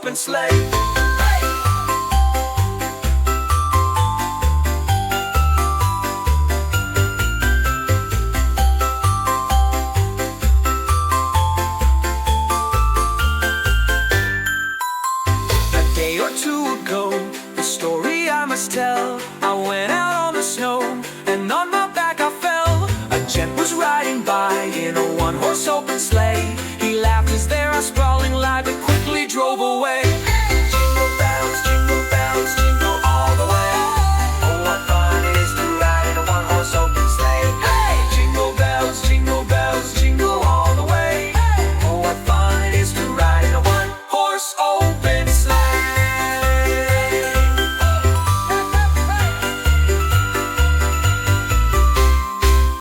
open sleigh. A day or two ago, the story I must tell. I went out on the snow, and on my back I fell. A gent was riding by in a one-horse open sleigh.